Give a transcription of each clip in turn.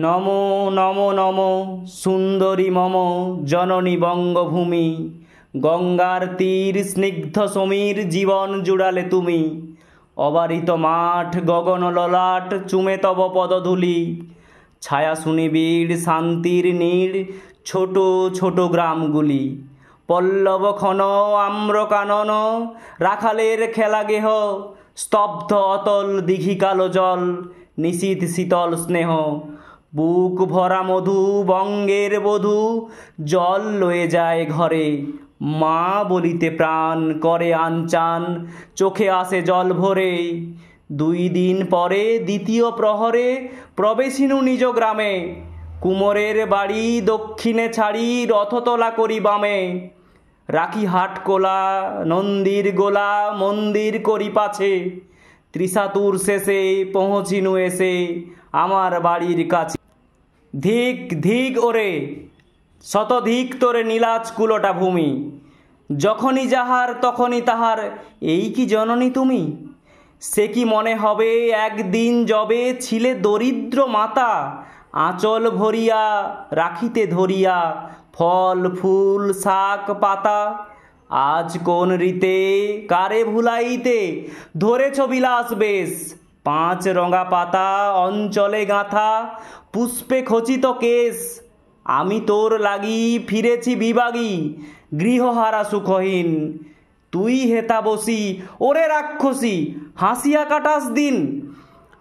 নমো নমো নমো সুন্দরী মম জননী বঙ্গভূমি। গঙ্গার তীর স্নিগ্ধ সমীর জীবন জুড়ালে তুমি। অবারিত মাঠ গগন ললাট চুমে তব পদধূলি। ছায়া সুনিবিড় শান্তির নীড় ছোট ছোট গ্রামগুলি। পল্লব খন আম্র কানন রাখালের খেলা গেহ। স্তব্ধ অতল দিঘি কালো জল নিশীথ শীতল স্নেহ। বুক ভরা মধু বঙ্গের বধূ জল লয়ে যায় ঘরে। মা বলিতে প্রাণ করে আনচান চোখে আসে জল ভরে। 2 দিন পরে দ্বিতীয় প্রহরে প্রবেশিনু নিজ গ্রামে। কুমোরের বাড়ি দক্ষিণে ছাড়ি রথতলা করি বামে। রাখি হাটকোলা নন্দীর গোলা মন্দির করি পাছে। ত্রিশাতুর শেষে পৌঁছিনু এসে আমার বাড়ির কাছে। ধিক ধিক ওরে শতধিক তোরে নীলাজ কুলোটা ভূমি। যখনই যাহার তখনই তাহার এই কি জননী তুমি। সে কি মনে হবে একদিন যবে ছিলে দরিদ্র মাতা। আঁচল ভরিয়া রাখিতে ধরিয়া ফল ফুল শাক পাতা। আজ কোন রীতে কারে ভুলাইতে ধরেছ বিলাস বেশ। 5 রঙা পাতা অঞ্চলে গাঁথা পুষ্পে খচিত কেশ। আমি তোর লাগি ফিরেছি বিবাগী গৃহহারা সুখহীন। তুই হেতা বসি ওরে রাক্ষসী হাসিয়া কাটাস দিন।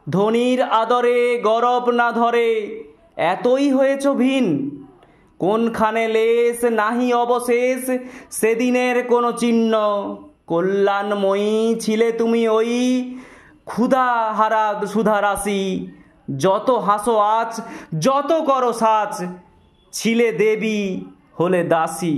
ধনির আদরে গরব না ধরে এতই হয়েছ ভিন। কোনখানে লেশ নাহি অবশেষ সেদিনের কোনো চিহ্ন। কল্যাণময়ী ছিলে তুমি ওই ক্ষুধা হারা সুধারাশি। যত হাসো আজ যত করো সাজ ছিলে দেবী হলে দাসী।